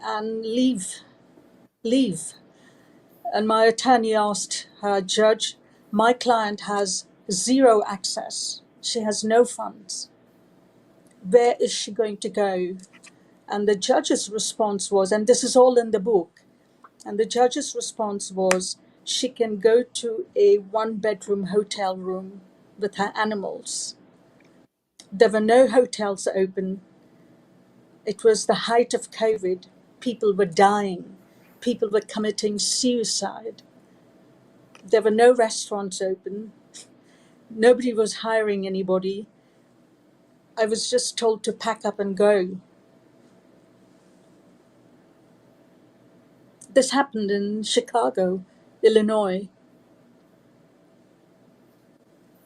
and leave. Leave. And my attorney asked her, Judge, my client has zero access. She has no funds. Where is she going to go? And the judge's response was, and this is all in the book, and the judge's response was, she can go to a one-bedroom hotel room with her animals. There were no hotels open. It was the height of COVID. People were dying. People were committing suicide. There were no restaurants open. Nobody was hiring anybody. I was just told to pack up and go. This happened in Chicago, Illinois.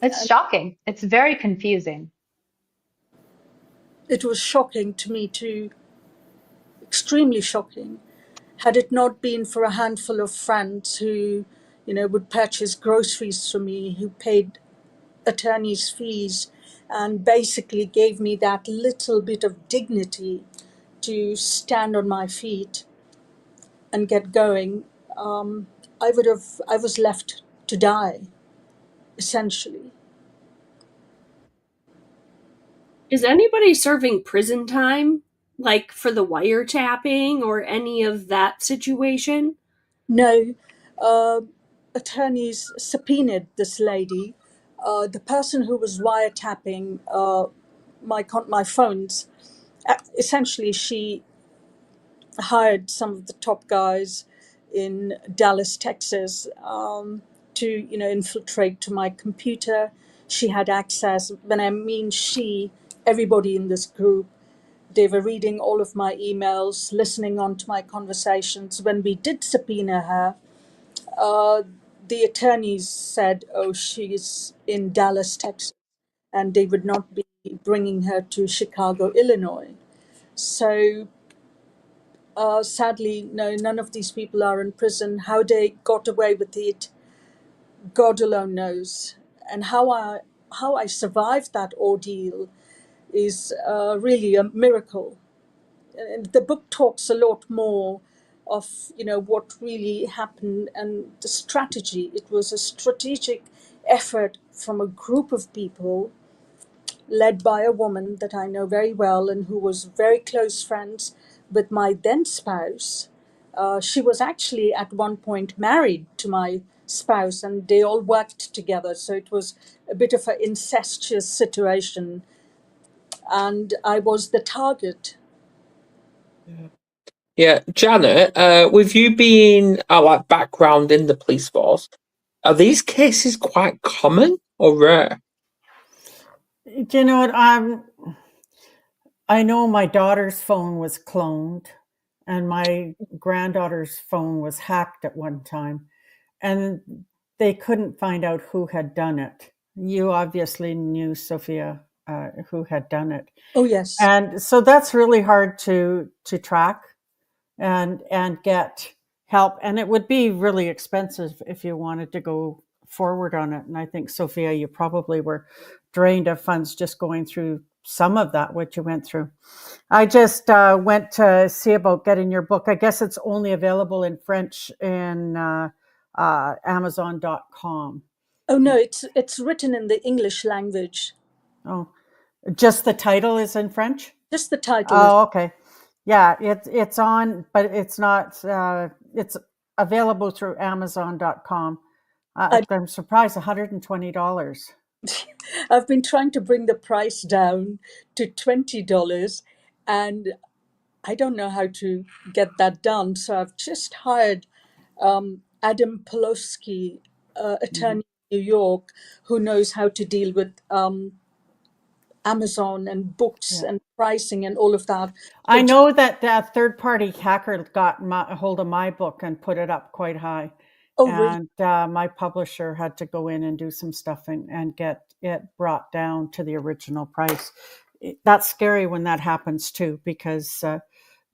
It's shocking. It's very confusing. It was shocking to me too, extremely shocking. Had it not been for a handful of friends who, would purchase groceries for me, who paid attorney's fees, and basically gave me that little bit of dignity to stand on my feet and get going, I was left to die, essentially. Is anybody serving prison time, like for the wiretapping or any of that situation? No, attorneys subpoenaed this lady. The person who was wiretapping my phones, essentially, she hired some of the top guys in Dallas, Texas, to infiltrate to my computer. She had access. When I mean she, everybody in this group, they were reading all of my emails, listening on to my conversations. When we did subpoena her, the attorneys said, "Oh, she's in Dallas, Texas," and they would not be bringing her to Chicago, Illinois. So sadly, no, none of these people are in prison. How they got away with it, God alone knows. And how I survived that ordeal is really a miracle. And the book talks a lot more of what really happened and the strategy. It was a strategic effort from a group of people led by a woman that I know very well and who was very close friends with my then spouse. She was actually at one point married to my spouse, and they all worked together. So it was a bit of an incestuous situation, and I was the target. Yeah, Janet, with you being like background in the police force, are these cases quite common or rare? Do you know what? I know my daughter's phone was cloned, and my granddaughter's phone was hacked at one time, and they couldn't find out who had done it. You obviously knew, Sophia, who had done it. Oh, yes. And so that's really hard to track and get help. And it would be really expensive if you wanted to go forward on it. And I think, Sophia, you probably were drained of funds just going through some of that, what you went through. I just went to see about getting your book. I guess it's only available in French in Amazon.com. Oh, no, it's written in the English language. Oh, just the title is in French? Just the title. Oh, okay. Yeah, it's on, but it's not, it's available through Amazon.com. I'm surprised, $120. I've been trying to bring the price down to $20, and I don't know how to get that done. So I've just hired Adam Polowski, attorney in New York, who knows how to deal with Amazon and books and pricing and all of that. I know that that third-party hacker got a hold of my book and put it up quite high. Oh, really? And my publisher had to go in and do some stuff and get it brought down to the original price. That's scary when that happens too, because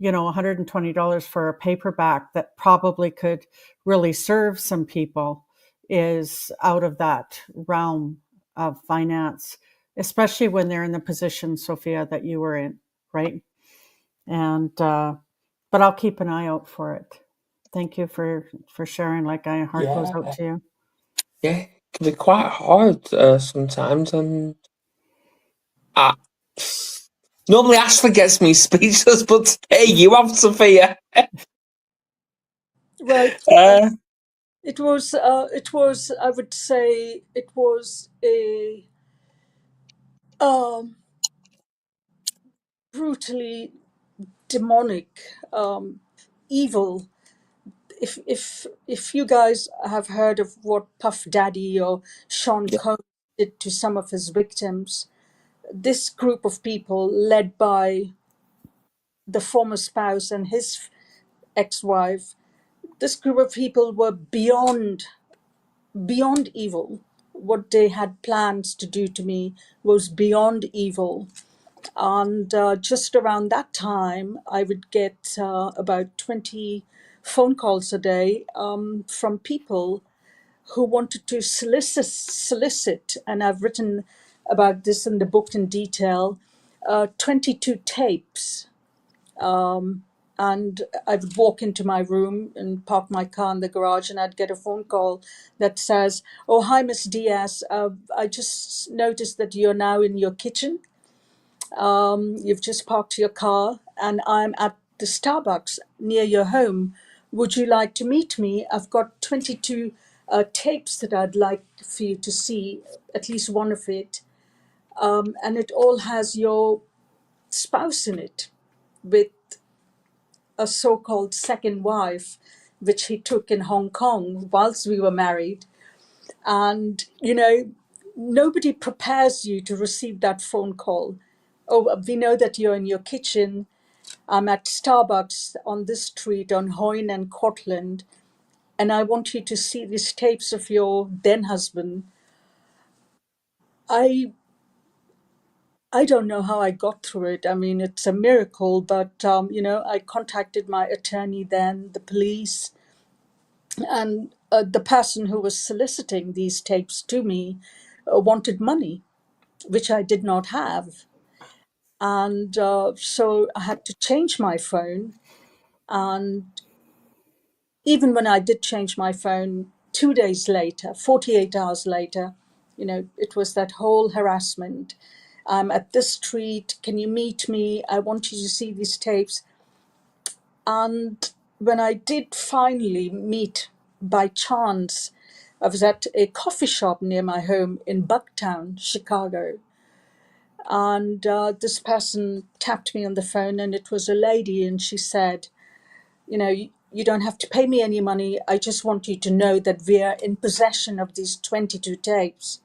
$120 for a paperback that probably could really serve some people is out of that realm of finance, especially when they're in the position, Sophia, that you were in, right? And but I'll keep an eye out for it. Thank you for sharing. Like, my heart goes out to you. Yeah, it can be quite hard sometimes, and normally Ashley gets me speechless, but today you have, Sophia. Right. It was, I would say, it was a brutally demonic, evil. If you guys have heard of what Puff Daddy or Sean Combs did to some of his victims, this group of people, led by the former spouse and his ex-wife, this group of people were beyond evil. What they had plans to do to me was beyond evil. And just around that time, I would get about 20 phone calls a day from people who wanted to solicit, and I've written about this in the book in detail, 22 tapes. And I would walk into my room and park my car in the garage, and I'd get a phone call that says, "Oh, hi, Miss Diaz. I just noticed that you're now in your kitchen. You've just parked your car, and I'm at the Starbucks near your home. Would you like to meet me? I've got 22 tapes that I'd like for you to see, at least one of it. And it all has your spouse in it with a so-called second wife, which he took in Hong Kong whilst we were married. And, nobody prepares you to receive that phone call. Oh, we know that you're in your kitchen. I'm at Starbucks on this street on Hoyne and Cortland, and I want you to see these tapes of your then husband. I don't know how I got through it. I mean, it's a miracle, but I contacted my attorney then, the police, and the person who was soliciting these tapes to me wanted money, which I did not have. And so I had to change my phone. And even when I did change my phone 2 days later, 48 hours later, it was that whole harassment. I'm at this street. Can you meet me? I want you to see these tapes. And when I did finally meet by chance, I was at a coffee shop near my home in Bucktown, Chicago. And this person tapped me on the phone, and it was a lady, and she said, you don't have to pay me any money. I just want you to know that we are in possession of these 22 tapes.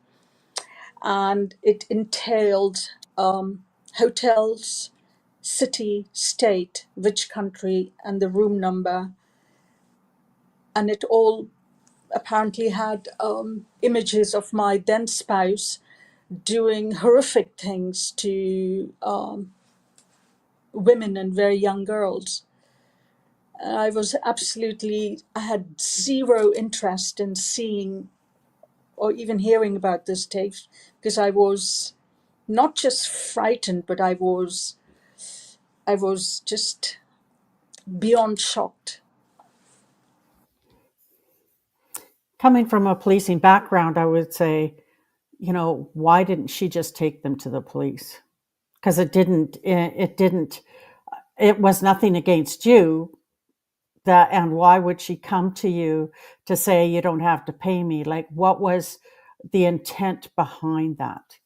And it entailed hotels, city, state, which country, and the room number. And it all apparently had images of my then spouse doing horrific things to women and very young girls. I had zero interest in seeing or even hearing about this tape, because I was not just frightened, but I was just beyond shocked. Coming from a policing background, I would say, why didn't she just take them to the police? Because it was nothing against you. And why would she come to you to say you don't have to pay me? Like, what was the intent behind that?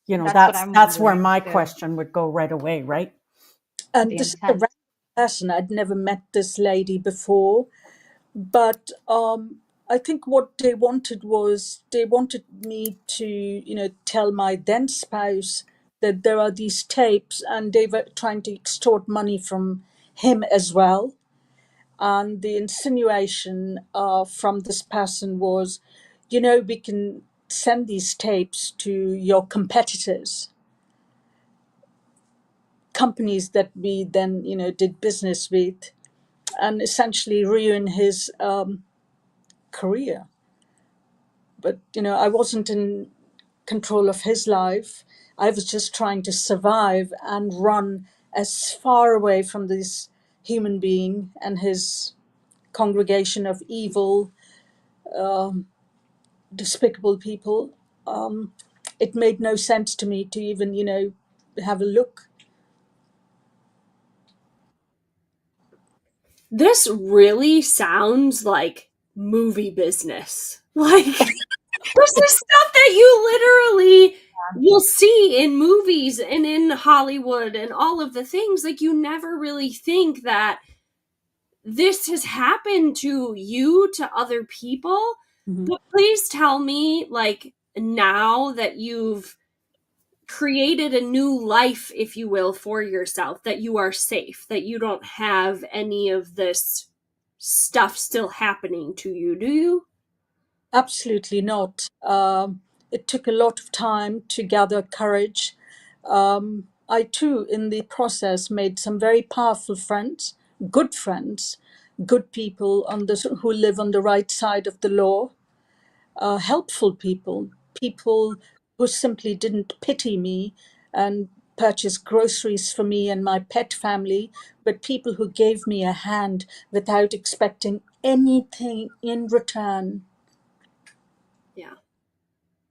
That's where my question would go right away, right? And this is a random person. I'd never met this lady before, but I think what they wanted me to, tell my then spouse that there are these tapes, and they were trying to extort money from him as well. And the insinuation from this person was, we can send these tapes to your competitors, companies that we then, did business with, and essentially ruin his career. But, I wasn't in control of his life. I was just trying to survive and run as far away from this human being and his congregation of evil, despicable people. It made no sense to me to even, have a look. This really sounds like movie business. Like, this is stuff that you literally will see in movies and in Hollywood and all of the things. Like, you never really think that this has happened to you, to other people. Mhm. But please tell me, like, now that you've created a new life, if you will, for yourself, that you are safe, that you don't have any of this stuff still happening to you, do you? Absolutely not. It took a lot of time to gather courage. I too, in the process, made some very powerful friends, good people who live on the right side of the law, helpful people, people who simply didn't pity me and purchase groceries for me and my pet family, but people who gave me a hand without expecting anything in return. Yeah.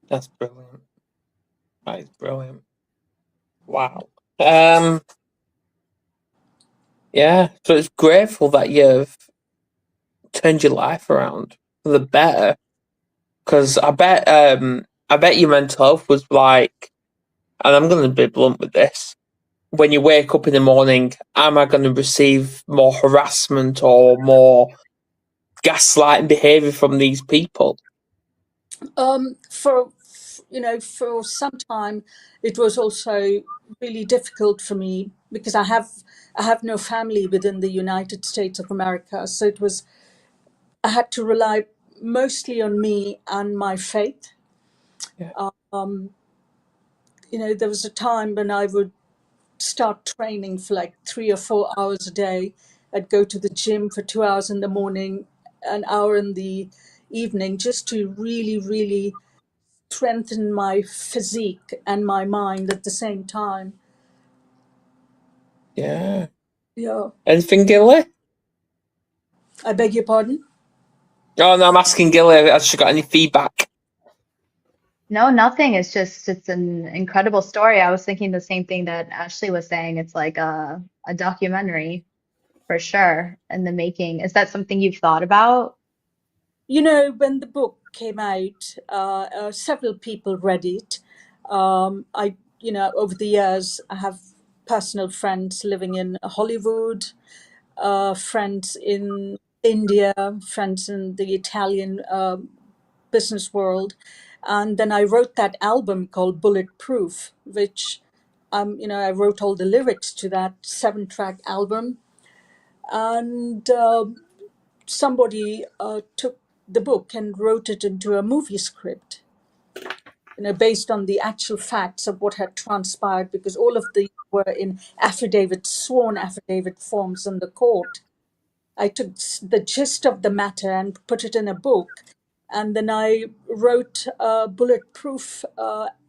That's brilliant. That is brilliant. Wow. Yeah. So it's grateful that you've turned your life around for the better. Because I bet your mental health was like, and I'm going to be blunt with this. When you wake up in the morning, am I going to receive more harassment or more gaslighting behaviour from these people? For some time, it was also really difficult for me because I have no family within the United States of America, so I had to rely mostly on me and my faith. Yeah. There was a time when I would start training for like 3 or 4 hours a day. I'd go to the gym for 2 hours in the morning, an hour in the evening, just to really, really strengthen my physique and my mind at the same time. Yeah. Yeah. Anything, Gilly? I beg your pardon? Oh, no, I'm asking Gilly, has she got any feedback? No, nothing. It's an incredible story. I was thinking the same thing that Ashley was saying. It's like a documentary for sure in the making. Is that something you've thought about? When the book came out, several people read it. Over the years, I have personal friends living in Hollywood, friends in India, friends in the Italian business world. And then I wrote that album called Bulletproof, which, I wrote all the lyrics to that 7-track album. And somebody took the book and wrote it into a movie script, based on the actual facts of what had transpired, because all of these were in sworn affidavit forms in the court. I took the gist of the matter and put it in a book. And then I wrote a Bulletproof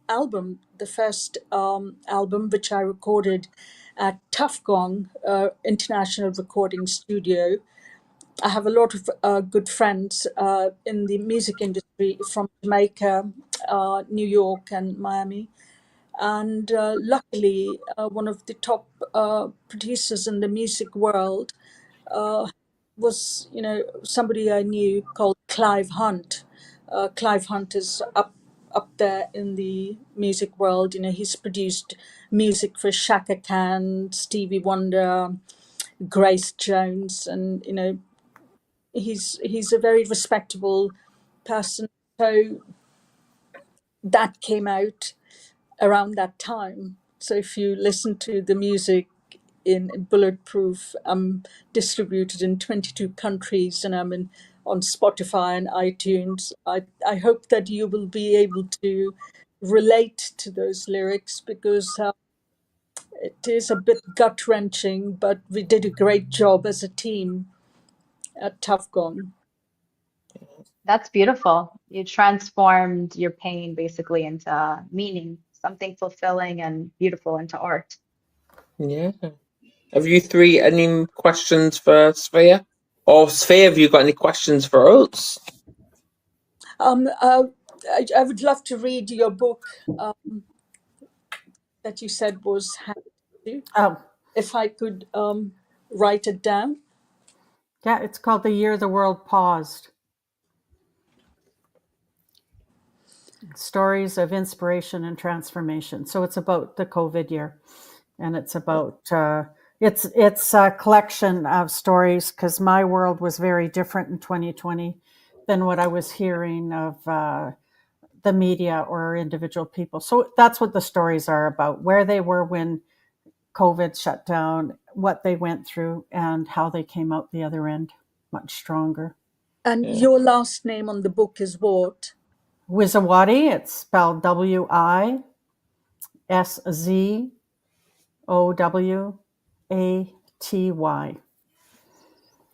album, the first album, which I recorded at Tough Gong International Recording Studio. I have a lot of good friends in the music industry from Jamaica, New York, and Miami. And luckily, one of the top producers in the music world was, somebody I knew called Clive Hunt. Clive Hunt is up there in the music world. He's produced music for Shaka Khan, Stevie Wonder, Grace Jones, and he's a very respectable person. So that came out around that time. So if you listen to the music in Bulletproof, I'm distributed in 22 countries, and on Spotify and iTunes. I hope that you will be able to relate to those lyrics, because it is a bit gut wrenching, but we did a great job as a team at Tough Gong. That's beautiful. You transformed your pain basically into meaning, something fulfilling and beautiful into art. Yeah. Have you three any questions for Sophia? Or Sophia, have you got any questions for us? I would love to read your book that you said was handed. Oh, If I could write it down. yeah, it's called The Year the World Paused. Stories of Inspiration and Transformation. So it's about the COVID year, and it's about it's a collection of stories, because my world was very different in 2020 than what I was hearing of the media or individual people. So that's what the stories are about: where they were when COVID shut down, what they went through, and how they came out the other end. much stronger. And your last name on the book is what? Wiszowaty, it's spelled Wiszowaty.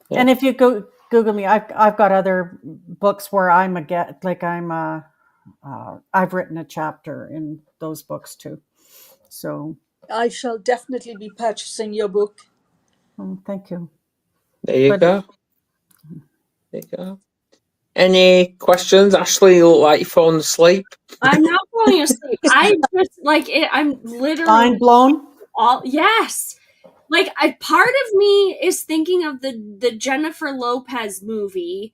Yeah. And if you go Google me, I've got other books where I've written a chapter in those books too. So I shall definitely be purchasing your book. thank you. There you go. There you go. Any questions? Ashley, you look like you're falling asleep. I'm not falling asleep. I just like it. I'm literally Mind blown. Yes. Like part of me is thinking of the Jennifer Lopez movie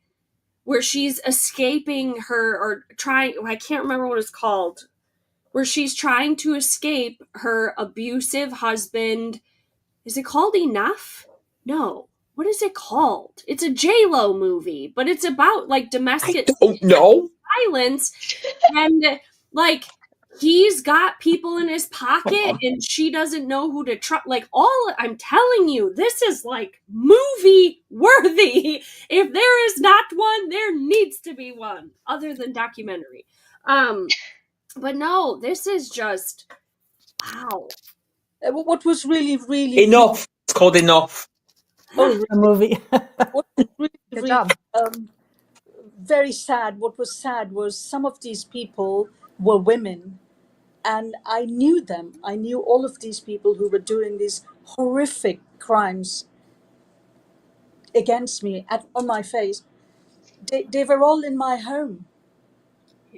where she's escaping I can't remember what it's called, where she's trying to escape her abusive husband. Is it called Enough? No. What is it called? It's a J-Lo movie, but it's about like domestic violence, and like he's got people in his pocket and she doesn't know who to trust. Like I'm telling you, this is like movie worthy. If there is not one, there needs to be one other than documentary. But no, this is just wow. What was really Enough. It's called Enough. Oh, A movie. what was really, Good really job. very sad. What was sad was some of these people were women, and I knew them. I knew all of these people who were doing these horrific crimes against me on my face. They were all in my home.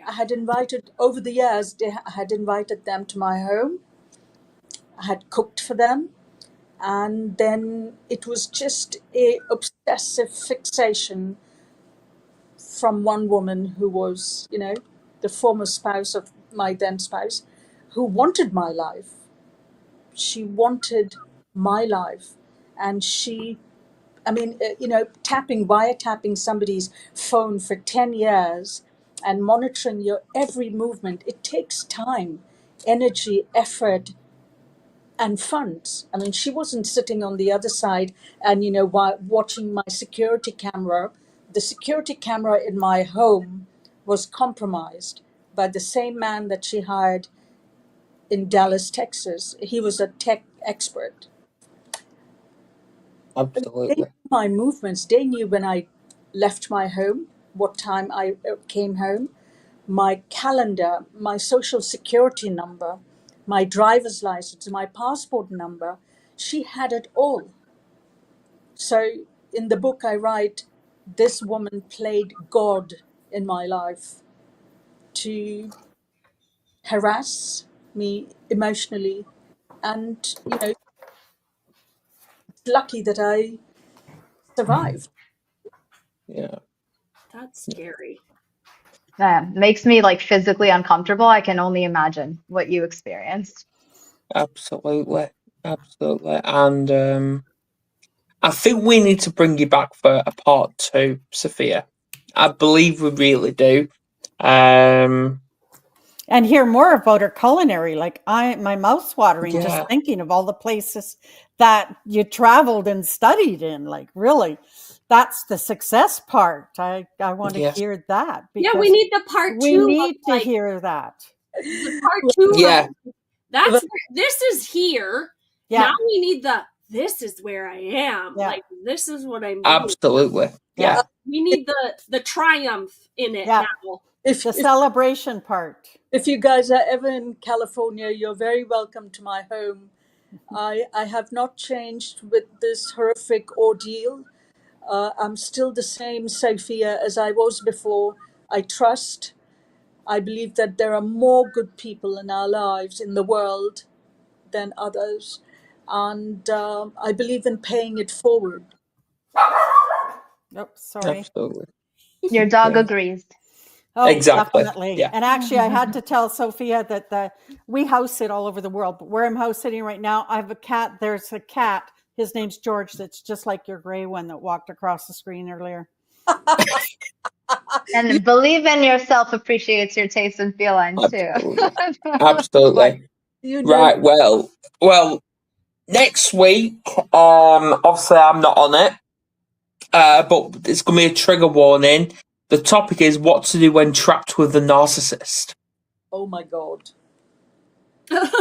I had invited, over the years, I had invited them to my home. I had cooked for them. And then it was just a obsessive fixation from one woman who was, the former spouse of my then spouse, who wanted my life. She wanted my life. And wiretapping somebody's phone for 10 years and monitoring your every movement, it takes time, energy, effort, and funds. I mean, she wasn't sitting on the other side and, watching my security camera. The security camera in my home was compromised by the same man that she hired in Dallas, Texas. He was a tech expert. Absolutely. They knew my movements. They knew when I left my home, what time I came home, my calendar, my social security number, my driver's license, my passport number. She had it all. So in the book I write, this woman played God in my life to harass me emotionally. And, it's lucky that I survived. Yeah. That's scary. Makes me like physically uncomfortable. I can only imagine what you experienced. Absolutely. And I think we need to bring you back for a part 2, Sophia. I believe we really do. And hear more about her culinary. Like my mouth's watering just thinking of all the places that you traveled and studied in. Like really, that's the success part. I want to hear that. Yeah, we need the part 2. We need to hear that. The part 2. Yeah. This is here. Yeah. Now we need this is where I am. Yeah. Like this is what I'm doing. Absolutely. Yeah. We need the triumph in it now. The celebration part. If you guys are ever in California, you're very welcome to my home. I have not changed with this horrific ordeal. I'm still the same Sophia as I was before. I trust. I believe that there are more good people in our lives in the world than others. And I believe in paying it forward. Oops, sorry. Absolutely. Your dog agrees. Oh, exactly. Definitely. Yeah. And actually, I had to tell Sophia that we house sit all over the world. But where I'm house sitting right now, I have a cat. There's a cat. His name's George. That's just like your gray one that walked across the screen earlier. And believe in yourself appreciates your taste and feelings too. Absolutely. Right. Well, next week, obviously I'm not on it. but it's going to be a trigger warning. The topic is what to do when trapped with a narcissist. Oh my God. Sophia's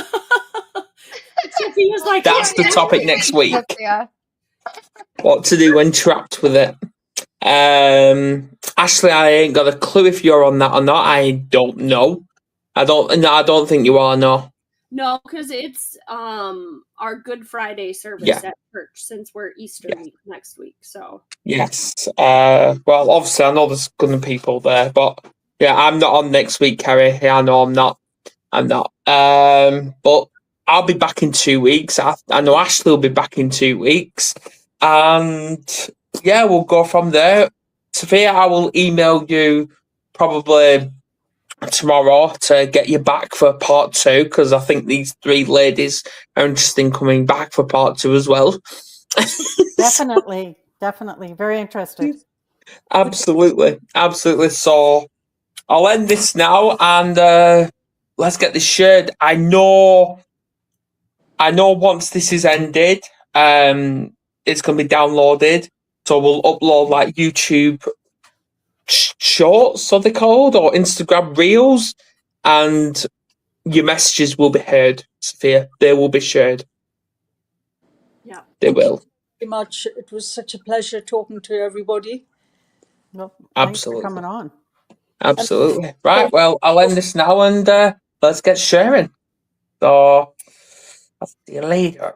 like, That's the topic next week. Sophia. What to do when trapped with it. Ashley, I ain't got a clue if you're on that or not. I don't know. I don't think you are, no. No, because it's our Good Friday service at church, since we're Easter week next week. So yes. Well, obviously I know there's gonna be people there, but yeah, I'm not on next week, Kerry. Yeah, I know I'm not. But I'll be back in 2 weeks. I know Ashley will be back in 2 weeks, and yeah, we'll go from there. Sophia, I will email you probably tomorrow to get you back for part 2, because I think these 3 ladies are interested in coming back for part 2 as well. Definitely. Very interested. Absolutely. So I'll end this now and let's get this shared. I know once this is ended, it's going to be downloaded. So we'll upload like YouTube shorts, so they're called, or Instagram reels, and your messages will be heard, Sophia. They will be shared. yeah, They will. Very much. It was such a pleasure talking to everybody. Well, thanks Absolutely. for coming on. Absolutely. Right, well, I'll end this now and let's get sharing. So, I'll see you later.